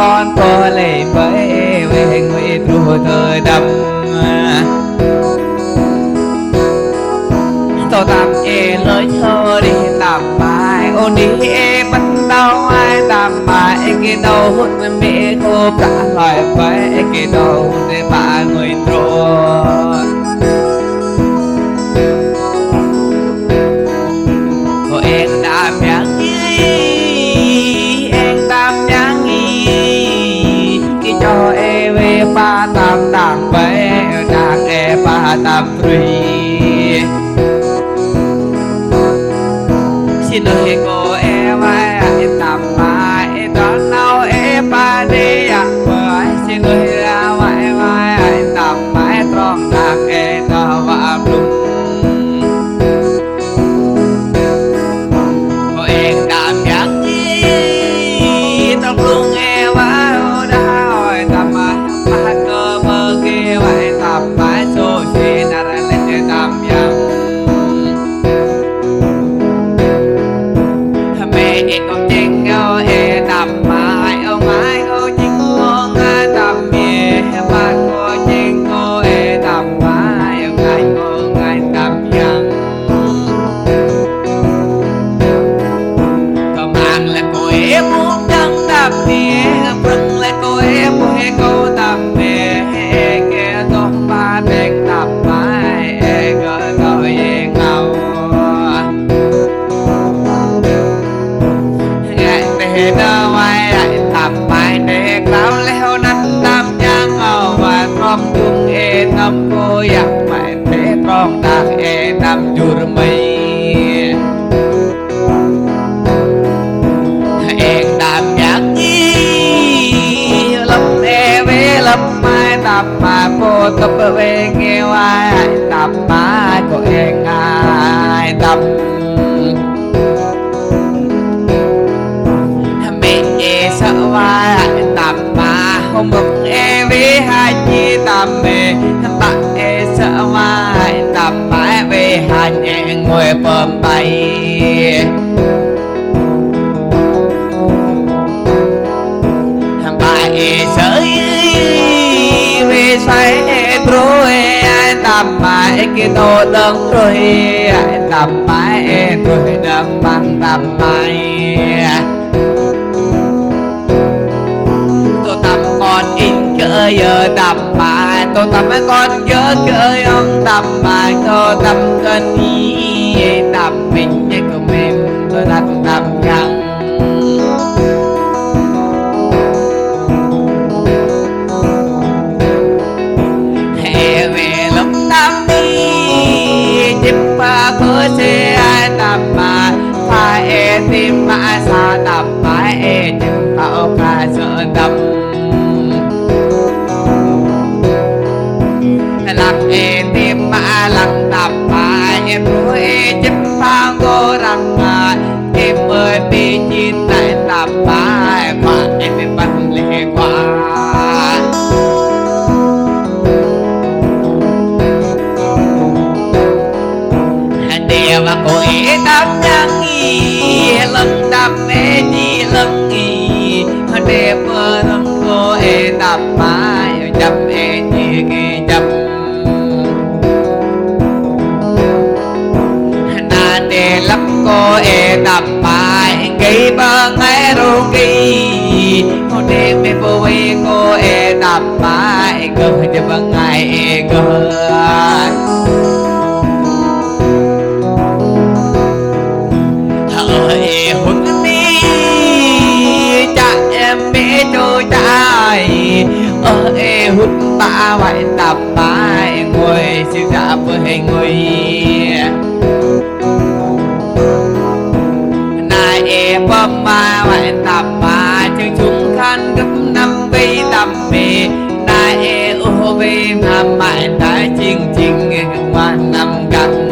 con cô lấy với về người trù thời đâm tôi tạm e lời thơ đi làm bài ôn đi e bắt đầu ai làm bài cái đầu hút mẹ cô cả lời với cái đầu để ba người trôi cô em đã nhang em tam nhang cái cho em về ba tam đàn với đàn em ba tam tùy xin lỗi cô em ai tạm mà em đón nào em ba đi bởi xin lỗi ra mãi mãi tạm mãi tròn đàn em đó và đúng cô em tạm nhắn đi trong luôn em vào đã hỏi tạm mãi ba cơ mơ kia vậy tạm mãi số xin là lên tạm nhắn con chinh ngô e tầm mai ông ai cô chinh ngô nga tầm mẹ ba cô chinh ngô e tầm mai ông ai ngô ngay tầm dân còn mang là cô em muốn chân tầm mẹ vâng là cô em muốn cô tầm mẹ kia con ba đèn tầm mai gọi tôi ngầu đâu ai lại tạm bài để cao leo nắng tam giang ngầu và con chung e tâm cô dặn mẹ thế con đang e tâm chùa mây em tạm nhắn đi lâm e về lâm mai tạm mà cô tập về nghe ai tạm mai cô em ai tạm sợ vai tạm mà không bực em với hai chi tạm mẹ bạn em sợ vai tạm mãi về hai nhẹ ngồi bơm bay bạn em sợ về say rồi tạm mãi cái đồ đấng rồi tạm mãi rồi đâm bằng tạm mãi con in chơi giờ tầm mà tôi tầm con nhớ chơi ông tầm mà tôi tầm cơn ý tầm mình như của mình tôi đặt tầm nhang hè về lúc tầm đi chip ba có xe ai tầm mà phải tìm mà xa tầm phải chip bao cả sợ tầm lặng e tim mà lặng tầm mà emรู้e chấp phang cô rằng em ơi bị chín tại tầm mà em bắt lệ quá để mà cô e tâm nhang nghi lần tâm e chỉ lần nghi để mơ lần cô e tầm mà chấp e chỉ kỳ chấp để lấp cô e tầm bài cây ba ngày rồi kỳ cô đêm về vui cô e tầm bài cơ cho ba ngày e cơ hỡi hút đi cha em bé trôi trái e hút ba vậy tầm bài ngồi siêu dạ với người em bấm ma vậy tầm mà chương chúng khăn gấp năm vi tầm mì đại e u vi nam mãi đại chiên chiên nghe qua năm gần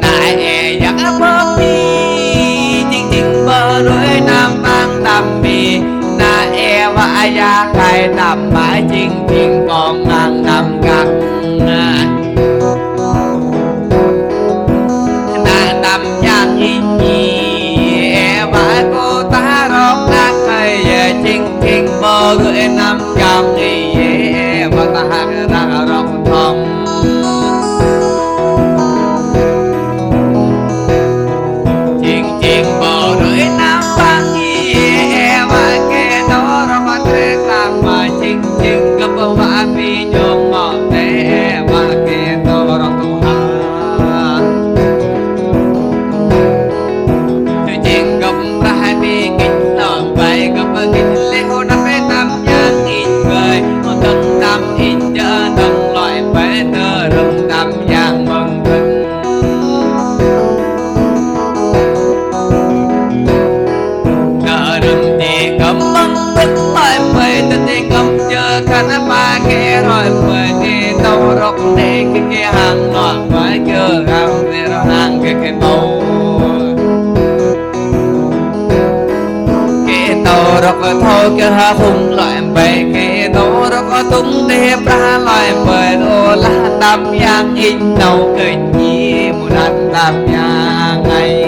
đại e dắt bấm đi chiên chiên bơ đuôi nam mang tầm mì đại e và gia khai tầm mãi chiên chiên còn ngang năm gần mơ gửi năm trăm nghỉ và ta hát ra rộng thòng chiên chiên bờ gửi năm băng và kẻ đó ra mà thế làm mà chiên chiên gặp vã vì nhôm ngọt thế và kẻ đó ra tu hà chiên gặp ra vì kinh lòng vậy gặp kinh lễ hôn năm bé năm nhang in người một tầng năm in chợ tầng loại bé tơ rừng năm nhang mừng thịnh tơ rừng thì cầm măng bích loại bé tơ thì cầm chờ khăn ba kẻ rồi bé thì tàu rốc để cái hàng loạn phải chờ hàng để rồi hàng cái màu tàu rọc thôi cái ha phùng loại bè cái tàu rọc tung đẹp ra loại bè đồ là tam giang in đầu cười nhí một đàn tam giang ngày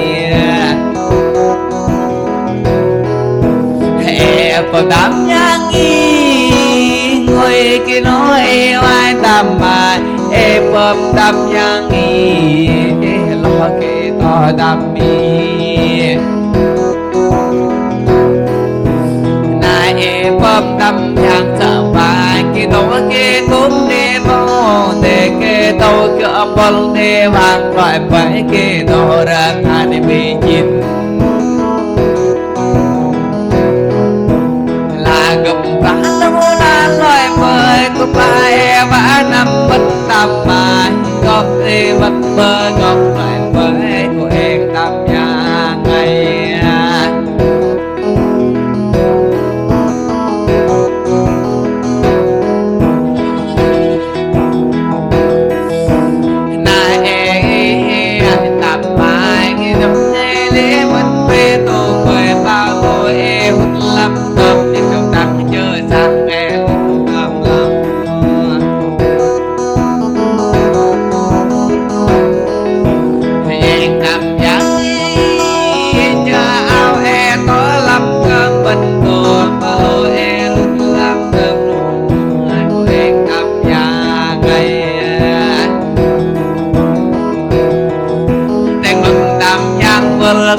hè có tam giang y ngồi cái nói ai tam mà em bơm tam giang y lo cái to tam y bơm đâm nhang sợ và cái đầu cái túm đi bao để cái đầu cái bol đi vàng loại phải cái đầu ra thay đi bị chín là gặp phá lâu là loại mời của bài và năm bất tâm mà góp đi bất bơ góp lại với của em tâm nhà ngày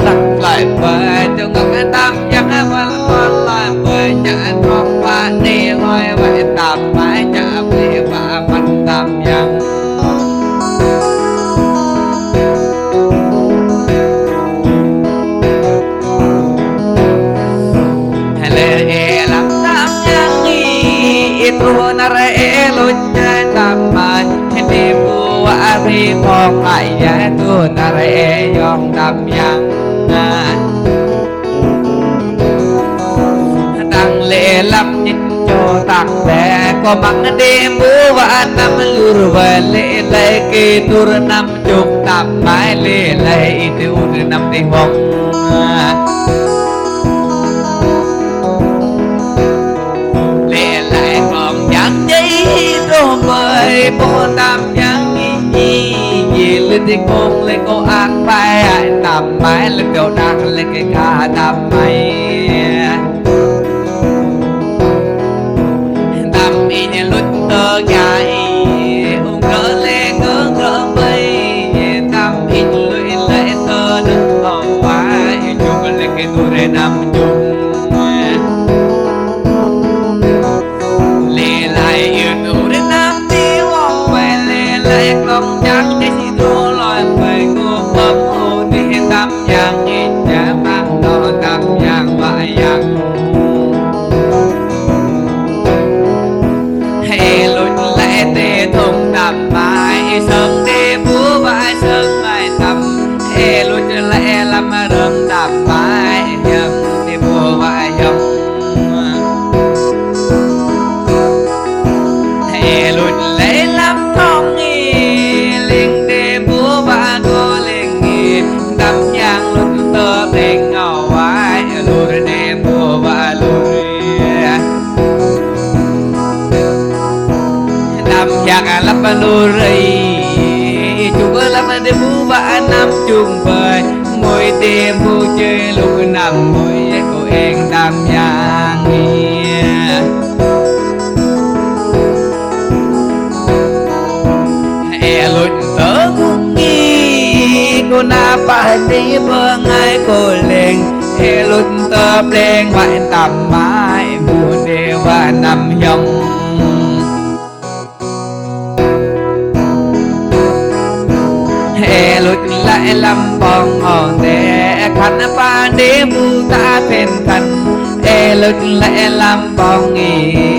đặt lại về cho ngân tam chắc vẫn còn lại về chẳng còn qua đi thôi vậy tạm mãi chạm đi và mình tam giang hele làm tam giang ít thua na re luôn nhai tam mai đi mua ari phong lại giá thua na re yong tam giang tăng lệ lắm nhìn cho tăng bè có bằng đêm bố và năm lùr về lệ lệ kê tur năm chục tam mãi lệ lệ tiêu năm đi vòng lệ lại còn chẳng giấy rồi mời bố tam giang gì lên đi con lên cô ăn phải tam mãi lên đầu đang lên cái ca tam mày lúc tơ dài ông cỡ lê cỡ mây tam in lưỡi lệ tơ nâng hậu quá chung lên cái tuổi để năm chung lê lại yêu tuổi để năm đi vòng về lê lại không chắc để chỉ đua loài về ngô bấm hồn đi tam giang nhìn giá mang đó tam giang vãi giang thùng đầm mai sơn đi búa vai sơn mai tầm e lối lẽ làm rơm đầm mai dầm đi búa vai dầm e lối lẽ làm thong nghi liền đi búa vai cô liền nghi đầm giang luôn tơ bên ngầu vai lối đi búa vai lối giang lắm lô rây chung lắm đêm bu và năm chung vời mỗi đêm bu chơi lúc nằm mỗi cô em tam giang đi bơ ngay cô lên e lút tơ lên vãi tầm mãi buồn đêm và nằm dòng e lút lại lăm bong on để khăn pa đế bu ta phèn khăn e lút lại lăm bong nghỉ